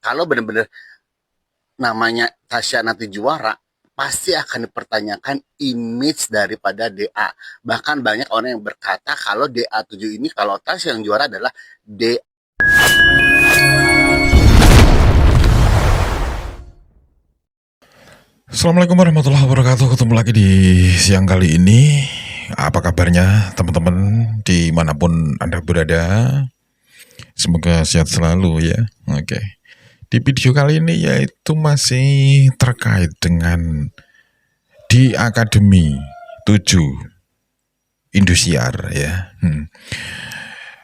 Kalau benar-benar namanya Tasya nanti juara, pasti akan dipertanyakan image daripada DA. Bahkan banyak orang yang berkata kalau DA7 ini, kalau Tasya yang juara adalah DA. Assalamualaikum warahmatullahi wabarakatuh. Ketemu lagi di siang kali ini. Apa kabarnya teman-teman dimanapun Anda berada? Semoga sehat selalu ya. Oke. Di video kali ini yaitu masih terkait dengan di Akademi 7 Indosiar ya.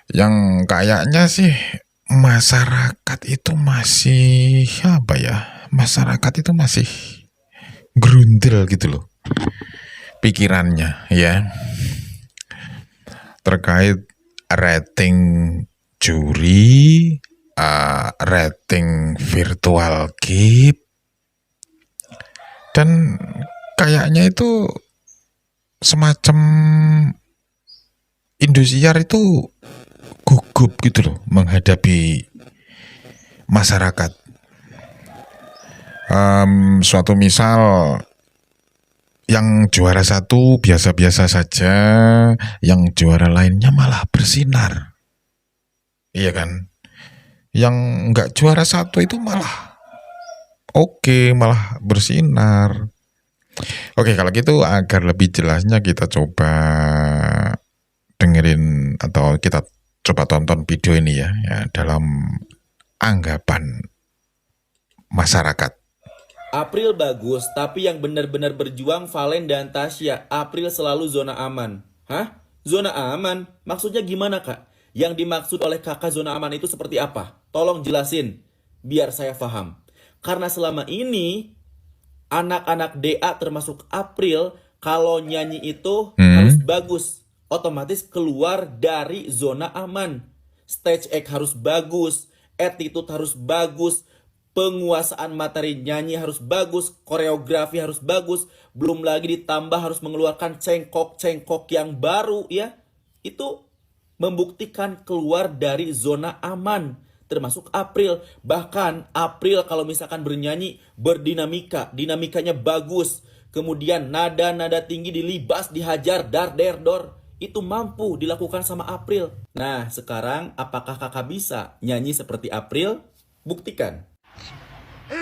Yang kayaknya sih masyarakat itu masih apa ya? Masyarakat itu masih gerundel gitu loh pikirannya ya, terkait rating juri, rating virtual gift, dan kayaknya itu semacam Indosiar itu gugup gitu loh menghadapi masyarakat. Suatu misal yang juara satu biasa-biasa saja, yang juara lainnya malah bersinar, iya kan? Yang nggak juara satu itu malah malah bersinar. Oke, kalau gitu agar lebih jelasnya kita coba dengerin atau kita coba tonton video ini ya dalam anggapan masyarakat. April bagus, tapi yang benar-benar berjuang Valen dan Tasya. April selalu zona aman. Hah? Zona aman? Maksudnya gimana, Kak? Yang dimaksud oleh kakak zona aman itu seperti apa? Tolong jelasin, biar saya paham. Karena selama ini, anak-anak DA termasuk April, kalau nyanyi itu harus bagus. Otomatis keluar dari zona aman. Stage act harus bagus, attitude harus bagus, penguasaan materi nyanyi harus bagus, koreografi harus bagus, belum lagi ditambah harus mengeluarkan cengkok-cengkok yang baru ya. Itu membuktikan keluar dari zona aman, termasuk April. Bahkan April kalau misalkan bernyanyi berdinamika, dinamikanya bagus. Kemudian nada-nada tinggi dilibas, dihajar, dar der dor. Itu mampu dilakukan sama April. Nah, sekarang apakah kakak bisa nyanyi seperti April? Buktikan.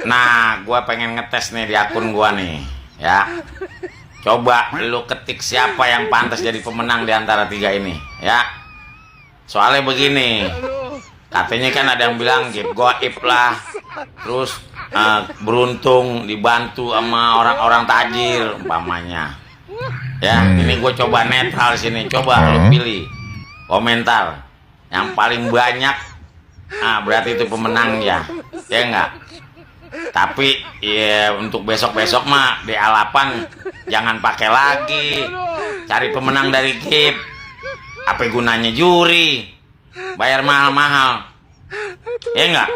Nah, gua pengen ngetes nih di akun gua nih, ya. Coba lu ketik siapa yang pantas jadi pemenang di antara tiga ini, ya. Soalnya begini, katanya kan ada yang bilang gaib goib lah, terus beruntung dibantu sama orang-orang tajir, umpamanya. Ya, ini gue coba netral sini, coba lu pilih komentar yang paling banyak, berarti itu pemenang ya enggak? Tapi ya untuk besok-besok mah DA8 jangan pakai lagi, cari pemenang dari GIP. Apa gunanya juri bayar mahal-mahal, ya enggak?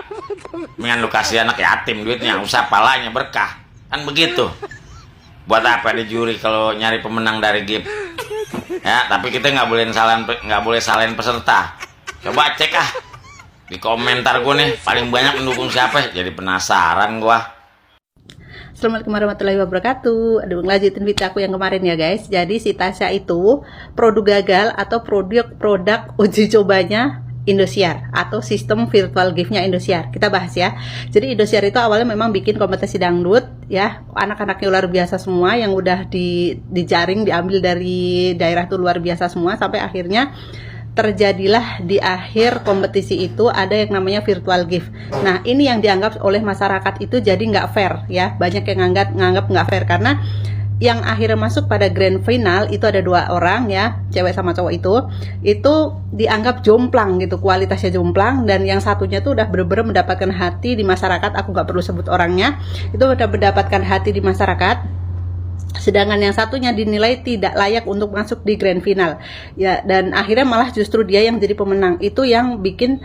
Mendingan lu kasih anak yatim duitnya, usah palanya berkah, kan begitu. Buat apa di juri kalau nyari pemenang dari GIP? Ya, tapi kita nggak boleh salahin peserta. Coba cek di komentar gue nih paling banyak mendukung siapa, jadi penasaran gue. Assalamualaikum warahmatullahi wabarakatuh. Aduh, ngelanjutin video aku yang kemarin ya guys. Jadi si Tasya itu produk gagal atau produk uji cobanya Indosiar atau sistem virtual gift-nya Indosiar. Kita bahas ya. Jadi Indosiar itu awalnya memang bikin kompetisi dangdut ya. Anak-anaknya luar biasa semua yang udah dijaring, diambil dari daerah tuh luar biasa semua, sampai akhirnya terjadilah di akhir kompetisi itu ada yang namanya virtual gift. Nah, ini yang dianggap oleh masyarakat itu jadi nggak fair ya. Banyak yang nganggap nggak fair karena yang akhirnya masuk pada grand final itu ada 2 orang ya, cewek sama cowok itu dianggap jomplang gitu, kualitasnya jomplang, dan yang satunya tuh udah bener-bener mendapatkan hati di masyarakat. Aku nggak perlu sebut orangnya, itu udah mendapatkan hati di masyarakat. Sedangkan yang satunya dinilai tidak layak untuk masuk di grand final ya, dan akhirnya malah justru dia yang jadi pemenang. Itu yang bikin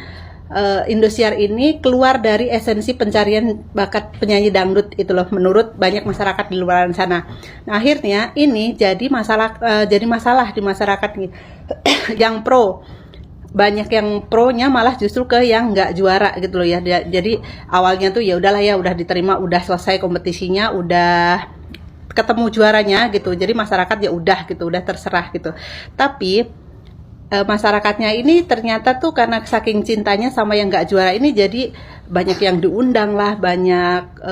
Indosiar ini keluar dari esensi pencarian bakat penyanyi dangdut itu loh, menurut banyak masyarakat di luar sana. Nah, akhirnya ini jadi masalah di masyarakat nih yang pro banyak yang pro-nya malah justru ke yang nggak juara gitu loh ya. Jadi awalnya tuh ya udahlah ya, udah diterima, udah selesai kompetisinya, udah ketemu juaranya gitu. Jadi masyarakat ya udah gitu, udah terserah gitu. Tapi masyarakatnya ini ternyata tuh karena saking cintanya sama yang nggak juara ini, jadi banyak yang diundang lah, banyak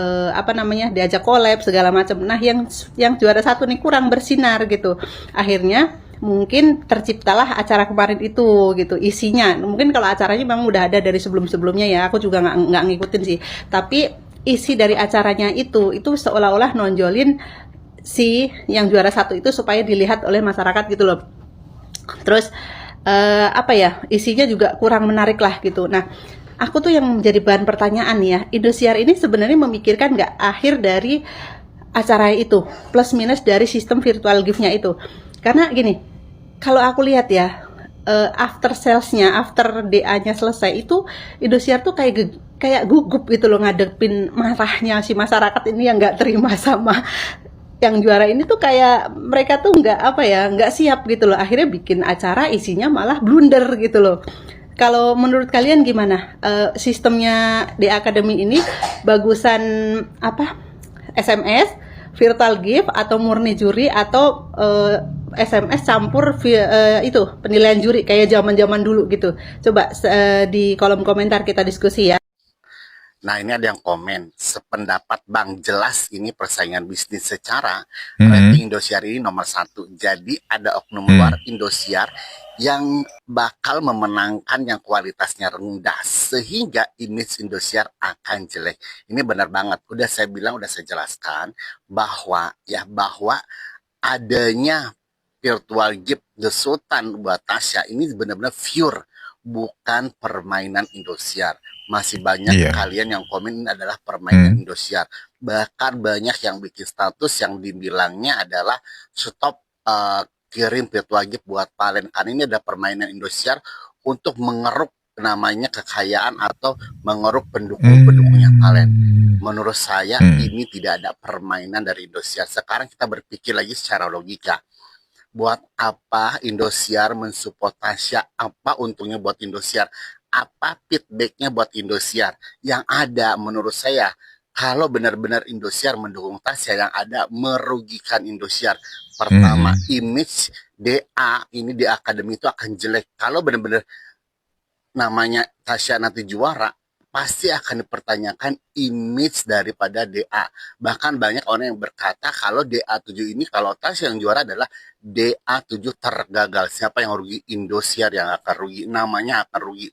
diajak collab segala macam. Nah yang juara satu nih kurang bersinar gitu. Akhirnya mungkin terciptalah acara kemarin itu gitu, isinya mungkin kalau acaranya memang udah ada dari sebelum-sebelumnya ya, aku juga nggak ngikutin sih, tapi isi dari acaranya itu seolah-olah nonjolin si yang juara satu itu supaya dilihat oleh masyarakat gitu loh. Terus isinya juga kurang menarik lah gitu. Nah, aku tuh yang menjadi bahan pertanyaan ya, Indosiar ini sebenarnya memikirkan nggak akhir dari acara itu, plus minus dari sistem virtual gift-nya itu. Karena gini, kalau aku lihat ya, after sales-nya, after DA-nya selesai itu, Indosiar tuh kayak gugup gitu loh ngadepin marahnya si masyarakat ini yang nggak terima sama yang juara ini, tuh kayak mereka tuh nggak siap gitu loh. Akhirnya bikin acara isinya malah blunder gitu loh. Kalau menurut kalian gimana? Sistemnya di Academy ini bagusan SMS, virtual gift, atau murni juri, atau SMS campur itu penilaian juri kayak zaman-zaman dulu gitu. Coba di kolom komentar kita diskusi ya. Nah, ini ada yang komen, sependapat Bang, jelas ini persaingan bisnis secara rating Indosiar ini nomor 1. Jadi ada oknum luar Indosiar yang bakal memenangkan yang kualitasnya rendah, sehingga image Indosiar akan jelek. Ini benar banget, udah saya bilang, udah saya jelaskan bahwa adanya virtual gift The Sultan buat Tasya ini benar-benar pure, bukan permainan Indosiar. Masih banyak kalian yang komen ini adalah permainan Indosiar. Bahkan banyak yang bikin status yang dibilangnya adalah stop kirim virtual gift buat Valen, karena ini ada permainan Indosiar untuk mengeruk namanya kekayaan atau mengeruk pendukung-pendukungnya Valen. Menurut saya ini tidak ada permainan dari Indosiar. Sekarang kita berpikir lagi secara logika. Buat apa Indosiar mensupport Tasya? Apa untungnya buat Indosiar? Apa feedbacknya buat Indosiar? Yang ada menurut saya, kalau benar-benar Indosiar mendukung Tasya, yang ada merugikan Indosiar. Pertama, image DA ini di Academy itu akan jelek. Kalau benar-benar namanya Tasya nanti juara, pasti akan dipertanyakan image daripada DA. Bahkan banyak orang yang berkata kalau DA7 ini, kalau Tasya yang juara adalah DA7 tergagal. Siapa yang rugi? Indosiar yang akan rugi. Namanya akan rugi.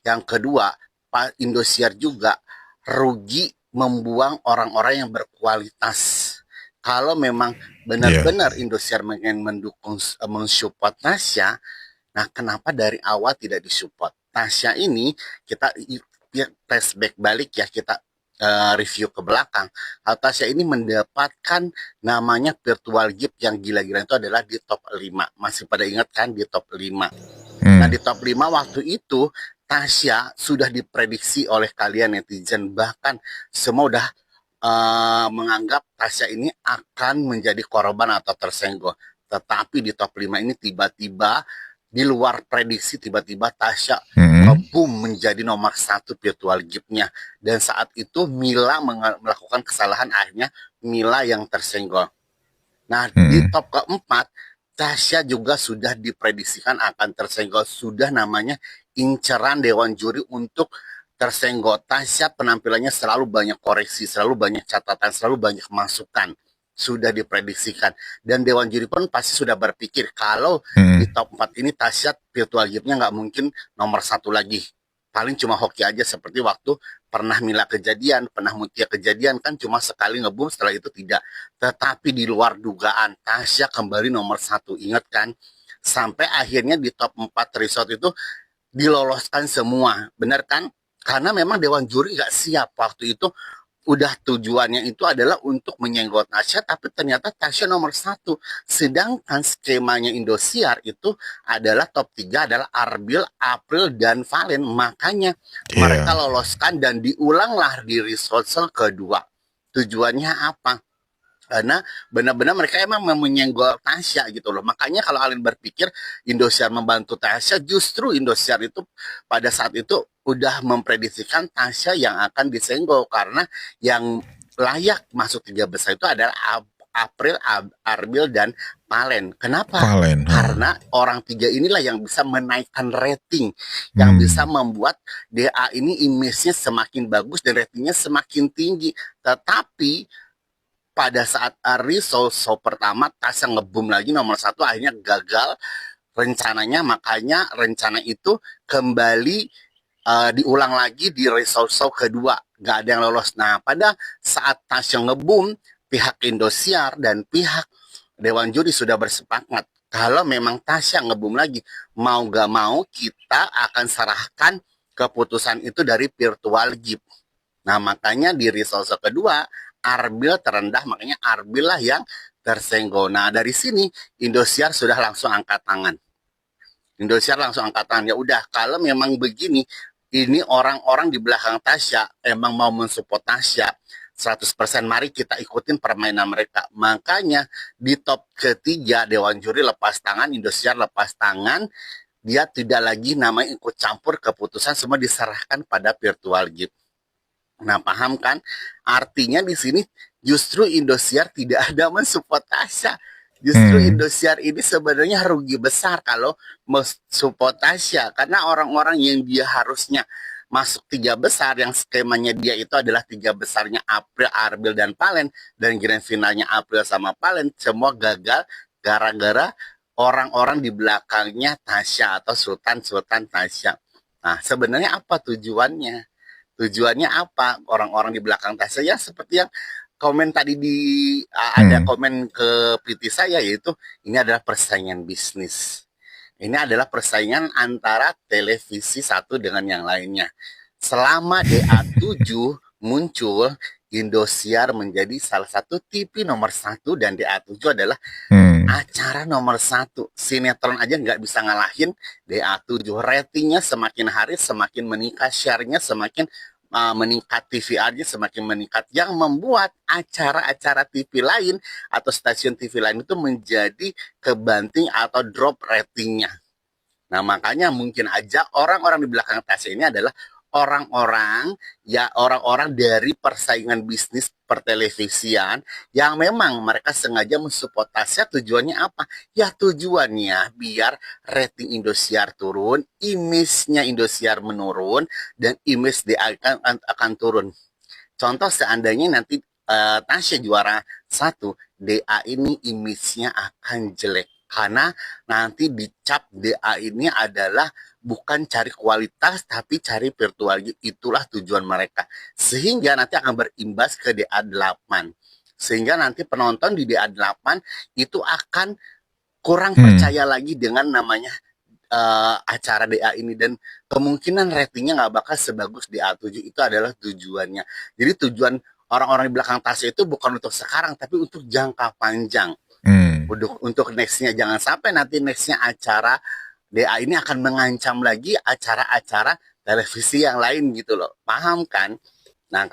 Yang kedua, Pak Indosiar juga rugi membuang orang-orang yang berkualitas. Kalau memang benar-benar Indosiar ingin mendukung, mensupport Tasya, nah kenapa dari awal tidak disupport? Tasya ini kita flashback balik ya, kita review ke belakang. Tasya ini mendapatkan namanya virtual gift yang gila-gila itu adalah di top 5. Masih pada ingat kan di top 5? Nah di top 5 waktu itu Tasya sudah diprediksi oleh kalian netizen, bahkan semua udah menganggap Tasya ini akan menjadi korban atau tersenggol. Tetapi di top 5 ini tiba-tiba di luar prediksi, tiba-tiba Tasya boom menjadi nomor 1 virtual gift-nya. Dan saat itu Mila melakukan kesalahan, akhirnya Mila yang tersenggol. Nah di top keempat Tasya juga sudah diprediksikan akan tersenggol. Sudah namanya inceran Dewan Juri untuk tersenggol. Tasya penampilannya selalu banyak koreksi, selalu banyak catatan, selalu banyak masukan. Sudah diprediksikan. Dan Dewan Juri pun pasti sudah berpikir kalau di top 4 ini Tasya virtual gift-nya nggak mungkin nomor 1 lagi. Paling cuma hoki aja, seperti waktu pernah Mila kejadian, pernah Mutia kejadian, kan cuma sekali ngebum, setelah itu tidak. Tetapi di luar dugaan, Tasya kembali nomor 1. Ingat kan? Sampai akhirnya di top 4 resort itu diloloskan semua. Benar kan? Karena memang Dewan Juri nggak siap waktu itu. Udah tujuannya itu adalah untuk menyenggol Tasya, tapi ternyata Tasya nomor 1. Sedangkan skemanya Indosiar itu adalah top 3 adalah Arbil, April, dan Valen. Makanya mereka loloskan dan diulanglah di resort kedua. Tujuannya apa? Karena benar-benar mereka emang mau menyenggol Tasya gitu loh. Makanya kalau kalian berpikir Indosiar membantu Tasya, justru Indosiar itu pada saat itu udah memprediksikan Tasya yang akan disenggol. Karena yang layak masuk 3 besar itu adalah April, Arbil, dan Palen. Kenapa? Valen. Karena orang 3 inilah yang bisa menaikkan rating, yang bisa membuat DA ini image-nya semakin bagus dan ratingnya semakin tinggi. Tetapi pada saat result show pertama Tasya ngebum lagi nomor 1, akhirnya gagal rencananya. Makanya rencana itu kembali diulang lagi di result show kedua, gak ada yang lolos. Nah, pada saat Tasya ngebum, pihak Indosiar dan pihak Dewan Juri sudah bersepakat kalau memang Tasya ngebum lagi, mau gak mau kita akan serahkan keputusan itu dari virtual gift. Nah, makanya di result show kedua Arbil terendah, makanya Arbil lah yang tersenggol. Nah, dari sini Indosiar sudah langsung angkat tangan. Indosiar langsung angkat tangan. Ya udah, kalau memang begini, ini orang-orang di belakang Tasya emang mau mensupport Tasya 100%, mari kita ikutin permainan mereka. Makanya di top ketiga Dewan Juri lepas tangan, Indosiar lepas tangan. Dia tidak lagi namanya ikut campur keputusan, semua diserahkan pada virtual gift. Nah, paham kan? Artinya di sini justru Indosiar tidak ada mensupport Tasya. Justru Indosiar ini sebenarnya rugi besar kalau mensupport Tasya. Karena orang-orang yang dia harusnya masuk 3 besar, yang skemanya dia itu adalah 3 besarnya April, Arbil, dan Palen, dan grand finalnya April sama Palen, semua gagal gara-gara orang-orang di belakangnya Tasya atau Sultan Tasya. Nah, sebenarnya apa tujuannya? Tujuannya apa orang-orang di belakang Tasya? Ya seperti yang komen tadi ada komen ke PT saya, yaitu ini adalah persaingan bisnis. Ini adalah persaingan antara televisi satu dengan yang lainnya. Selama DA7 muncul, Indosiar menjadi salah satu TV nomor 1 dan DA7 adalah acara nomor 1. Sinetron aja nggak bisa ngalahin DA7. Ratingnya semakin hari semakin meningkat, share-nya semakin meningkat, TVR-nya semakin meningkat, yang membuat acara-acara TV lain atau stasiun TV lain itu menjadi kebanting atau drop ratingnya. Nah, makanya mungkin aja orang-orang di belakang Tasya ini adalah orang-orang dari persaingan bisnis pertelevisian yang memang mereka sengaja mensupport Tasya. Tujuannya apa? Ya tujuannya biar rating Indosiar turun, image-nya Indosiar menurun, dan image DA akan turun. Contoh seandainya nanti Tasya juara 1, DA ini image-nya akan jelek. Karena nanti dicap DA ini adalah bukan cari kualitas tapi cari virtual. Itulah tujuan mereka. Sehingga nanti akan berimbas ke DA8. Sehingga nanti penonton di DA8 itu akan kurang percaya lagi dengan namanya acara DA ini. Dan kemungkinan ratingnya nggak bakal sebagus DA7. Itu adalah tujuannya. Jadi tujuan orang-orang di belakang Tasya itu bukan untuk sekarang, tapi untuk jangka panjang. Untuk nextnya, jangan sampai nanti nextnya acara DA ini akan mengancam lagi acara-acara televisi yang lain gitu loh. Paham kan? Nah,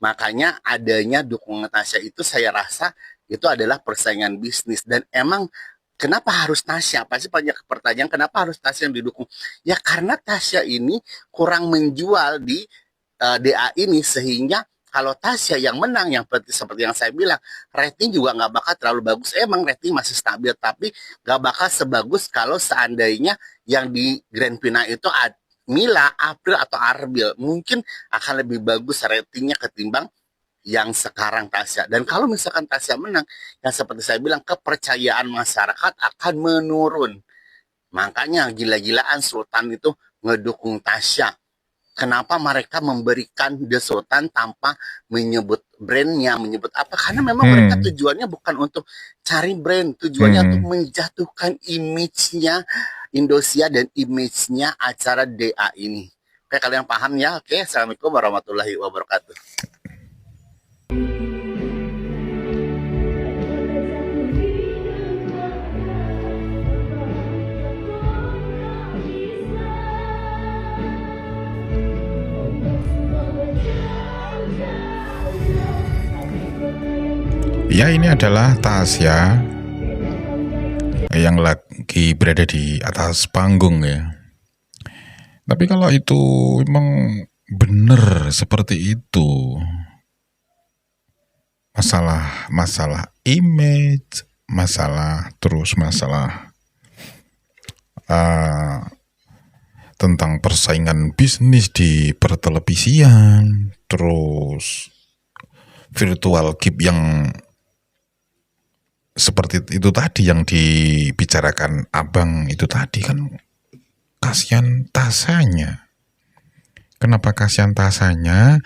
makanya adanya dukungan Tasya itu saya rasa itu adalah persaingan bisnis. Dan emang kenapa harus Tasya? Pasti banyak pertanyaan, kenapa harus Tasya yang didukung? Ya karena Tasya ini kurang menjual di DA ini, sehingga kalau Tasya yang menang, yang seperti yang saya bilang, rating juga nggak bakal terlalu bagus. Emang rating masih stabil, tapi nggak bakal sebagus kalau seandainya yang di Grand Final itu Mila, April, atau Arbil. Mungkin akan lebih bagus ratingnya ketimbang yang sekarang Tasya. Dan kalau misalkan Tasya menang, yang seperti saya bilang, kepercayaan masyarakat akan menurun. Makanya gila-gilaan Sultan itu ngedukung Tasya. Kenapa mereka memberikan The Sultan tanpa menyebut brandnya, menyebut apa? Karena memang mereka tujuannya bukan untuk cari brand, tujuannya untuk menjatuhkan image-nya Indosiar dan image-nya acara DA ini. Oke, kalian paham ya? Oke, assalamualaikum warahmatullahi wabarakatuh. Ya, ini adalah Tasya yang lagi berada di atas panggung ya. Tapi kalau itu memang benar seperti itu, masalah image, masalah tentang persaingan bisnis di pertelevisian, terus virtual gift yang seperti itu tadi yang dibicarakan abang itu tadi, kan kasihan Tasyanya. Kenapa kasihan Tasyanya?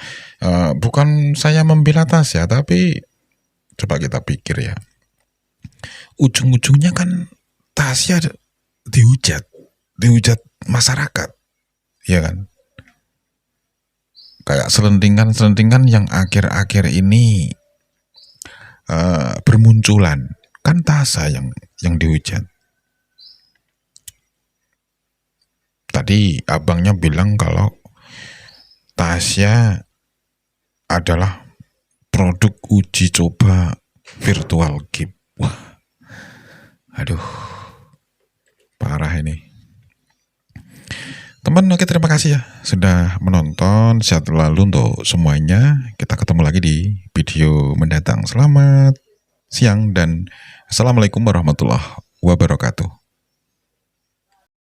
Bukan saya membela Tasya, tapi coba kita pikir ya, ujung-ujungnya kan Tasya dihujat masyarakat, ya kan? Kayak selentingan yang akhir-akhir ini bermunculan, kan Tasya yang dihujat. Tadi abangnya bilang kalau Tasya adalah produk uji coba virtual gift. Wah, aduh, parah ini. Teman, oke, terima kasih ya sudah menonton. Sehat selalu untuk semuanya. Kita ketemu lagi di video mendatang. Selamat siang dan assalamualaikum warahmatullahi wabarakatuh.